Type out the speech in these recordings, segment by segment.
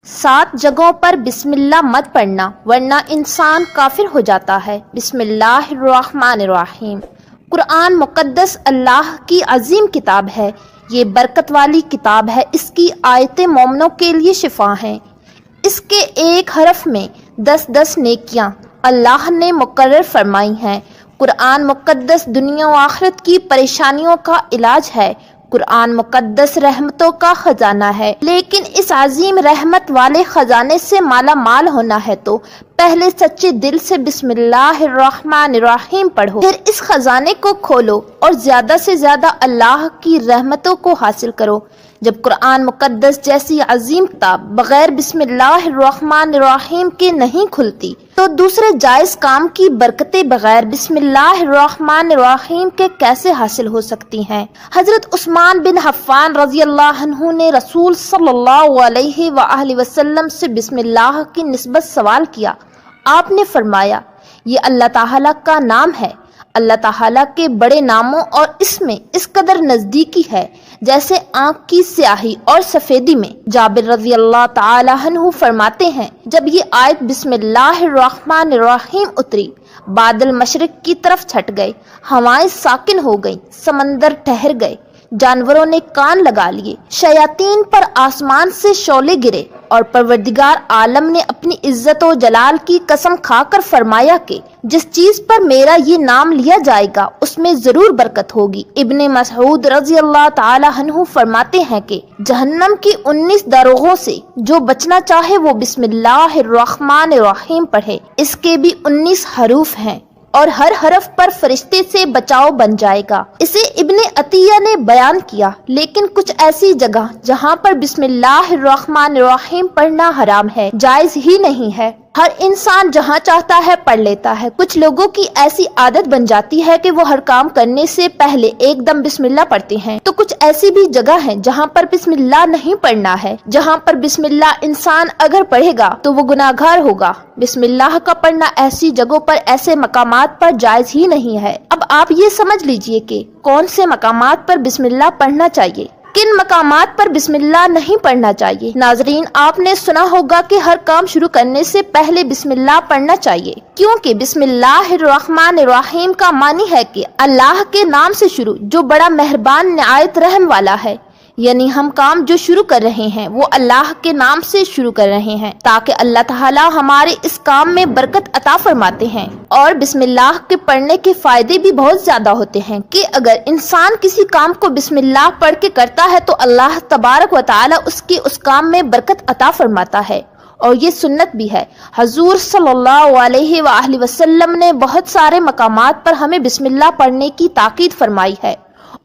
7 جگہوں پر بسم اللہ مت پڑھنا ورنہ انسان کافر ہو جاتا ہے۔ بسم اللہ الرحمن الرحیم۔ قرآن مقدس اللہ کی عظیم کتاب ہے، یہ برکت والی کتاب ہے، اس کی آیتیں مومنوں کے لیے شفا ہیں۔ اس کے ایک حرف میں 10 نیکیاں اللہ نے مقرر فرمائی ہیں۔ قرآن مقدس دنیا و آخرت کی پریشانیوں کا علاج ہے۔ قرآن مقدس رحمتوں کا خزانہ ہے، لیکن اس عظیم رحمت والے خزانے سے مالا مال ہونا ہے تو پہلے سچے دل سے بسم اللہ الرحمن الرحیم پڑھو، پھر اس خزانے کو کھولو اور زیادہ سے زیادہ اللہ کی رحمتوں کو حاصل کرو۔ جب قرآن مقدس جیسی عظیم کتاب بغیر بسم اللہ الرحمن الرحیم کے نہیں کھلتی تو دوسرے جائز کام کی برکتیں بغیر بسم اللہ الرحمن الرحیم کے کیسے حاصل ہو سکتی ہیں؟ حضرت عثمان بن عفان رضی اللہ عنہ نے رسول صلی اللہ علیہ وآلہ وسلم سے بسم اللہ کی نسبت سوال کیا۔ آپ نے فرمایا، یہ اللہ تعالیٰ کا نام ہے، اللہ تعالیٰ کے بڑے ناموں اور اس میں اس قدر نزدیکی ہے جیسے آنکھ کی سیاہی اور سفیدی میں۔ جابر رضی اللہ تعالی عنہ فرماتے ہیں، جب یہ آیت بسم اللہ الرحمن الرحیم اتری، بادل مشرق کی طرف چھٹ گئے، ہوائیں ساکن ہو گئیں، سمندر ٹھہر گئے، جانوروں نے کان لگا لیے، شیاطین پر آسمان سے شعلے گرے، اور پروردگار عالم نے اپنی عزت و جلال کی قسم کھا کر فرمایا کہ جس چیز پر میرا یہ نام لیا جائے گا اس میں ضرور برکت ہوگی۔ ابن مسعود رضی اللہ تعالی عنہ فرماتے ہیں کہ جہنم کی 19 داروغوں سے جو بچنا چاہے وہ بسم اللہ الرحمن الرحیم پڑھے۔ اس کے بھی 19 حروف ہیں اور ہر حرف پر فرشتے سے بچاؤ بن جائے گا۔ اسے ابن عطیہ نے بیان کیا، لیکن کچھ ایسی جگہ جہاں پر بسم اللہ الرحمن الرحیم پڑھنا حرام ہے، جائز ہی نہیں ہے۔ ہر انسان جہاں چاہتا ہے پڑھ لیتا ہے۔ کچھ لوگوں کی ایسی عادت بن جاتی ہے کہ وہ ہر کام کرنے سے پہلے ایک دم بسم اللہ پڑھتے ہیں، تو کچھ ایسی بھی جگہ ہیں جہاں پر بسم اللہ نہیں پڑھنا ہے، جہاں پر بسم اللہ انسان اگر پڑھے گا تو وہ گناہگار ہوگا۔ بسم اللہ کا پڑھنا ایسی جگہوں پر، ایسے مقامات پر جائز ہی نہیں ہے۔ اب آپ یہ سمجھ لیجئے کہ کون سے مقامات پر بسم اللہ پڑھنا چاہیے، کن مقامات پر بسم اللہ نہیں پڑھنا چاہیے۔ ناظرین، آپ نے سنا ہوگا کہ ہر کام شروع کرنے سے پہلے بسم اللہ پڑھنا چاہیے، کیونکہ بسم اللہ الرحمن الرحیم کا معنی ہے کہ اللہ کے نام سے شروع، جو بڑا مہربان نہایت رحم والا ہے۔ یعنی ہم کام جو شروع کر رہے ہیں وہ اللہ کے نام سے شروع کر رہے ہیں تاکہ اللہ تعالی ہمارے اس کام میں برکت عطا فرماتے ہیں۔ اور بسم اللہ کے پڑھنے کے فائدے بھی بہت زیادہ ہوتے ہیں کہ اگر انسان کسی کام کو بسم اللہ پڑھ کے کرتا ہے تو اللہ تبارک و تعالی اس کام میں برکت عطا فرماتا ہے۔ اور یہ سنت بھی ہے، حضور صلی اللہ علیہ وآلہ وسلم نے بہت سارے مقامات پر ہمیں بسم اللہ پڑھنے کی تاکید فرمائی ہے،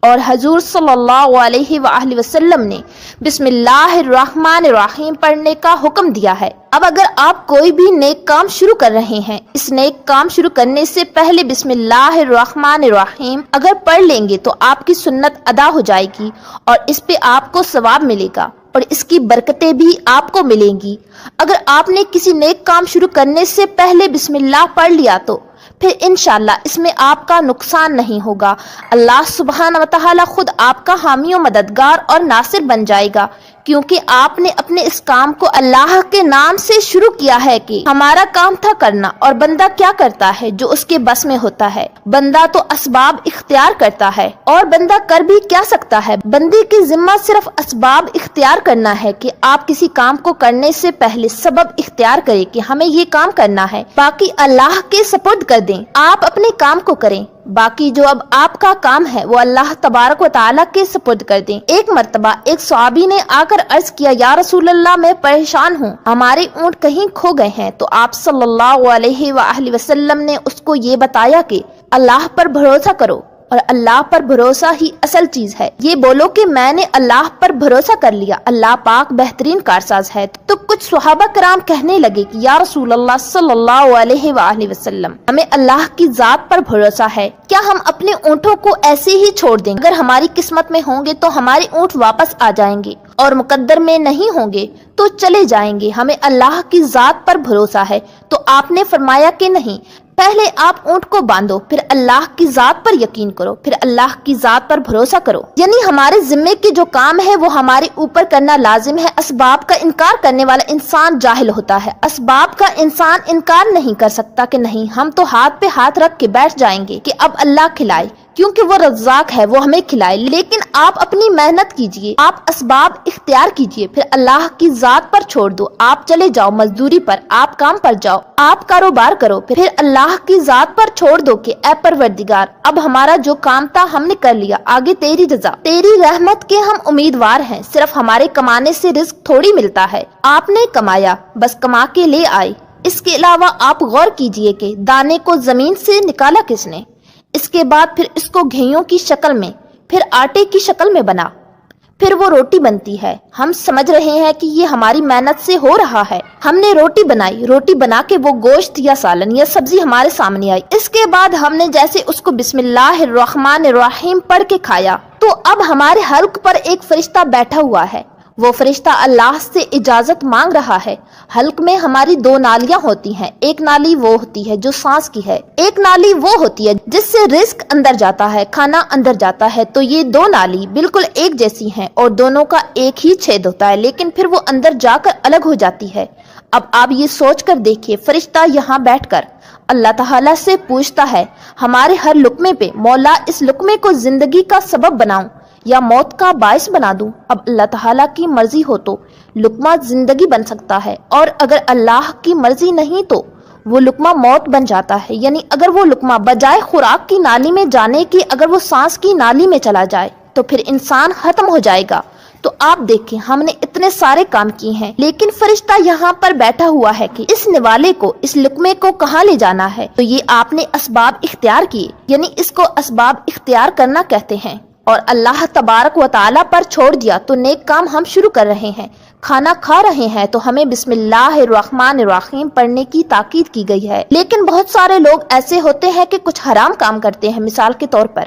اور حضور صلی اللہ علیہ وآلہ وسلم نے بسم اللہ الرحمن الرحیم پڑھنے کا حکم دیا ہے۔ اب اگر آپ کوئی بھی نیک کام شروع کر رہے ہیں، اس نیک کام شروع کرنے سے پہلے بسم اللہ الرحمن الرحیم اگر پڑھ لیں گے تو آپ کی سنت ادا ہو جائے گی اور اس پہ آپ کو ثواب ملے گا اور اس کی برکتیں بھی آپ کو ملیں گی۔ اگر آپ نے کسی نیک کام شروع کرنے سے پہلے بسم اللہ پڑھ لیا تو پھر انشاءاللہ اس میں آپ کا نقصان نہیں ہوگا۔ اللہ سبحانہ و تعالی خود آپ کا حامی و مددگار اور ناصر بن جائے گا، کیونکہ آپ نے اپنے اس کام کو اللہ کے نام سے شروع کیا ہے کہ ہمارا کام تھا کرنا، اور بندہ کیا کرتا ہے جو اس کے بس میں ہوتا ہے۔ بندہ تو اسباب اختیار کرتا ہے، اور بندہ کر بھی کیا سکتا ہے؟ بندے کی ذمہ صرف اسباب اختیار کرنا ہے کہ آپ کسی کام کو کرنے سے پہلے سبب اختیار کریں کہ ہمیں یہ کام کرنا ہے، باقی اللہ کے سپرد کر دیں، آپ اپنے کام کو کریں، باقی جو اب آپ کا کام ہے وہ اللہ تبارک و تعالیٰ کے سپرد کر دیں۔ ایک مرتبہ ایک صحابی نے آ کر عرض کیا، یا رسول اللہ میں پریشان ہوں، ہمارے اونٹ کہیں کھو گئے ہیں۔ تو آپ صلی اللہ علیہ وآلہ وسلم نے اس کو یہ بتایا کہ اللہ پر بھروسہ کرو، اور اللہ پر بھروسہ ہی اصل چیز ہے۔ یہ بولو کہ میں نے اللہ پر بھروسہ کر لیا، اللہ پاک بہترین کارساز ہے۔ تو کچھ صحابہ کرام کہنے لگے کہ یا رسول اللہ صلی اللہ علیہ وآلہ وسلم، ہمیں اللہ کی ذات پر بھروسہ ہے، کیا ہم اپنے اونٹوں کو ایسے ہی چھوڑ دیں؟ اگر ہماری قسمت میں ہوں گے تو ہمارے اونٹ واپس آ جائیں گے، اور مقدر میں نہیں ہوں گے تو چلے جائیں گے، ہمیں اللہ کی ذات پر بھروسہ ہے۔ تو آپ نے فرمایا کہ نہیں، پہلے آپ اونٹ کو باندھو، پھر اللہ کی ذات پر یقین کرو، پھر اللہ کی ذات پر بھروسہ کرو۔ یعنی ہمارے ذمے کے جو کام ہے وہ ہمارے اوپر کرنا لازم ہے۔ اسباب کا انکار کرنے والا انسان جاہل ہوتا ہے۔ اسباب کا انسان انکار نہیں کر سکتا کہ نہیں، ہم تو ہاتھ پہ ہاتھ رکھ کے بیٹھ جائیں گے کہ اب اللہ کھلائے، کیونکہ وہ رزاق ہے، وہ ہمیں کھلائے۔ لیکن آپ اپنی محنت کیجئے، آپ اسباب اختیار کیجئے، پھر اللہ کی ذات پر چھوڑ دو۔ آپ چلے جاؤ مزدوری پر، آپ کام پر جاؤ، آپ کاروبار کرو، پھر اللہ کی ذات پر چھوڑ دو کہ اے پروردگار، اب ہمارا جو کام تھا ہم نے کر لیا، آگے تیری رضا، تیری رحمت کے ہم امیدوار ہیں۔ صرف ہمارے کمانے سے رزق تھوڑی ملتا ہے، آپ نے کمایا، بس کما کے لے آئے۔ اس کے علاوہ آپ غور کیجئے کہ دانے کو زمین سے نکالا کس نے، اس کے بعد پھر اس کو گھیوں کی شکل میں، پھر آٹے کی شکل میں بنا، پھر وہ روٹی بنتی ہے۔ ہم سمجھ رہے ہیں کہ یہ ہماری محنت سے ہو رہا ہے۔ ہم نے روٹی بنائی، روٹی بنا کے وہ گوشت یا سالن یا سبزی ہمارے سامنے آئی، اس کے بعد ہم نے جیسے اس کو بسم اللہ الرحمن الرحیم پڑھ کے کھایا، تو اب ہمارے حلق پر ایک فرشتہ بیٹھا ہوا ہے، وہ فرشتہ اللہ سے اجازت مانگ رہا ہے۔ حلق میں ہماری دو نالیاں ہوتی ہیں، ایک نالی وہ ہوتی ہے جو سانس کی ہے، ایک نالی وہ ہوتی ہے جس سے رزق اندر جاتا ہے، کھانا اندر جاتا ہے۔ تو یہ دو نالی بالکل ایک جیسی ہیں اور دونوں کا ایک ہی چھید ہوتا ہے، لیکن پھر وہ اندر جا کر الگ ہو جاتی ہے۔ اب آپ یہ سوچ کر دیکھیے، فرشتہ یہاں بیٹھ کر اللہ تعالیٰ سے پوچھتا ہے ہمارے ہر لقمے پہ، مولا اس لقمے کو زندگی کا سبب بناؤں یا موت کا باعث بنا دوں؟ اب اللہ تعالیٰ کی مرضی ہو تو لقمہ زندگی بن سکتا ہے، اور اگر اللہ کی مرضی نہیں تو وہ لقمہ موت بن جاتا ہے۔ یعنی اگر وہ لقمہ بجائے خوراک کی نالی میں جانے کی اگر وہ سانس کی نالی میں چلا جائے تو پھر انسان ختم ہو جائے گا۔ تو آپ دیکھیں، ہم نے اتنے سارے کام کیے ہیں، لیکن فرشتہ یہاں پر بیٹھا ہوا ہے کہ اس نوالے کو، اس لقمے کو کہاں لے جانا ہے۔ تو یہ آپ نے اسباب اختیار کیے، یعنی اس کو اسباب اختیار کرنا کہتے ہیں، اور اللہ تبارک و تعالیٰ پر چھوڑ دیا۔ تو نیک کام ہم شروع کر رہے ہیں، کھانا کھا رہے ہیں تو ہمیں بسم اللہ الرحمن الرحیم پڑھنے کی تاکید کی گئی ہے۔ لیکن بہت سارے لوگ ایسے ہوتے ہیں کہ کچھ حرام کام کرتے ہیں۔ مثال کے طور پر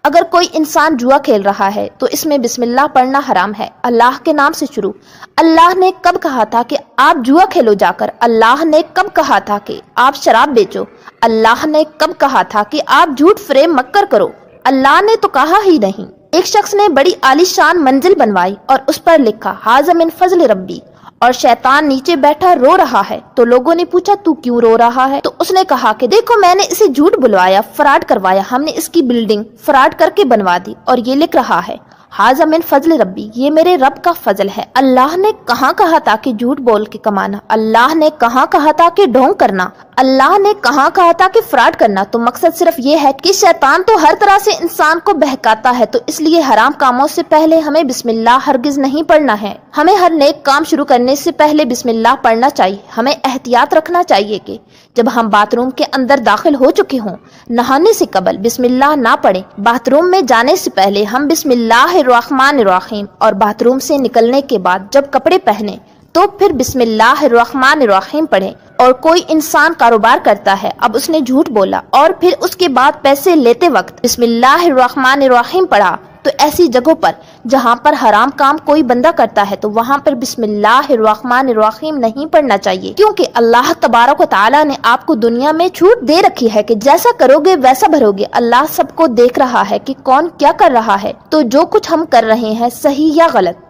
اگر کوئی انسان جوا کھیل رہا ہے تو اس میں بسم اللہ پڑھنا حرام ہے۔ اللہ کے نام سے شروع۔ اللہ نے کب کہا تھا کہ آپ جوا کھیلو جا کر؟ اللہ نے کب کہا تھا کہ آپ شراب بیچو؟ اللہ نے کب کہا تھا کہ آپ جھوٹ فریب مکر کرو؟ اللہ نے تو کہا ہی نہیں۔ ایک شخص نے بڑی عالی شان منزل بنوائی اور اس پر لکھا ھذا من فضل ربی، اور شیطان نیچے بیٹھا رو رہا ہے۔ تو لوگوں نے پوچھا تو کیوں رو رہا ہے؟ تو اس نے کہا کہ دیکھو میں نے اسے جھوٹ بلوایا، فراڈ کروایا، ہم نے اس کی بلڈنگ فراڈ کر کے بنوا دی، اور یہ لکھ رہا ہے ھذا من فضل ربی، یہ میرے رب کا فضل ہے۔ اللہ نے کہاں کہا تھا کہ جھوٹ بول کے کمانا؟ اللہ نے کہاں کہا تھا کہ ڈھونگ کرنا؟ اللہ نے کہاں کہا تھا کہ فراڈ کرنا؟ تو مقصد صرف یہ ہے کہ شیطان تو ہر طرح سے انسان کو بہکاتا ہے، تو اس لیے حرام کاموں سے پہلے ہمیں بسم اللہ ہرگز نہیں پڑھنا ہے۔ ہمیں ہر نیک کام شروع کرنے سے پہلے بسم اللہ پڑھنا چاہیے۔ ہمیں احتیاط رکھنا چاہیے کہ جب ہم باتھ روم کے اندر داخل ہو چکے ہوں، نہانے سے قبل بسم اللہ نہ پڑھیں۔ باتھ روم میں جانے سے پہلے ہم بسم اللہ الرحمن الرحیم، اور باتھ روم سے نکلنے کے بعد جب کپڑے پہنے تو پھر بسم اللہ الرحمن الرحیم پڑھیں۔ اور کوئی انسان کاروبار کرتا ہے، اب اس نے جھوٹ بولا اور پھر اس کے بعد پیسے لیتے وقت بسم اللہ الرحمن الرحیم پڑھا، تو ایسی جگہوں پر جہاں پر حرام کام کوئی بندہ کرتا ہے تو وہاں پر بسم اللہ الرحمن الرحیم نہیں پڑھنا چاہیے، کیونکہ اللہ تبارک و تعالیٰ نے آپ کو دنیا میں چھوٹ دے رکھی ہے کہ جیسا کرو گے ویسا بھرو گے۔ اللہ سب کو دیکھ رہا ہے کہ کون کیا کر رہا ہے، تو جو کچھ ہم کر رہے ہیں صحیح یا غلط،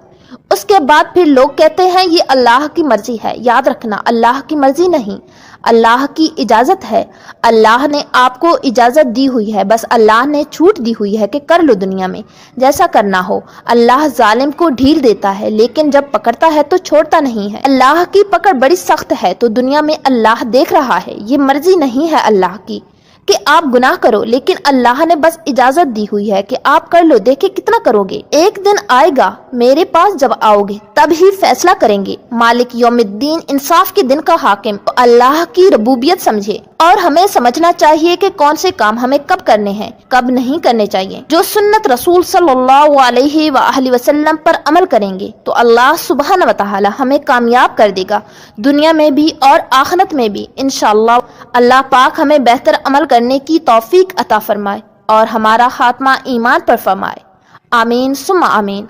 اس کے بعد پھر لوگ کہتے ہیں یہ اللہ کی مرضی ہے۔ یاد رکھنا، اللہ کی مرضی نہیں، اللہ کی اجازت ہے۔ اللہ نے آپ کو اجازت دی ہوئی ہے، بس اللہ نے چھوٹ دی ہوئی ہے کہ کر لو دنیا میں جیسا کرنا ہو۔ اللہ ظالم کو ڈھیل دیتا ہے لیکن جب پکڑتا ہے تو چھوڑتا نہیں ہے۔ اللہ کی پکڑ بڑی سخت ہے، تو دنیا میں اللہ دیکھ رہا ہے، یہ مرضی نہیں ہے اللہ کی کہ آپ گناہ کرو، لیکن اللہ نے بس اجازت دی ہوئی ہے کہ آپ کر لو، دیکھیں کتنا کرو گے۔ ایک دن آئے گا میرے پاس جب آؤ گے تب ہی فیصلہ کریں گے۔ مالک یوم الدین، انصاف کے دن کا حاکم، اللہ کی ربوبیت سمجھے، اور ہمیں سمجھنا چاہیے کہ کون سے کام ہمیں کب کرنے ہیں، کب نہیں کرنے چاہیے۔ جو سنت رسول صلی اللہ علیہ وآلہ وسلم پر عمل کریں گے تو اللہ سبحانہ و تعالی ہمیں کامیاب کر دے گا، دنیا میں بھی اور آخرت میں بھی انشاءاللہ۔ اللہ پاک ہمیں بہتر عمل کرنے کی توفیق عطا فرمائے اور ہمارا خاتمہ ایمان پر فرمائے، آمین ثم آمین۔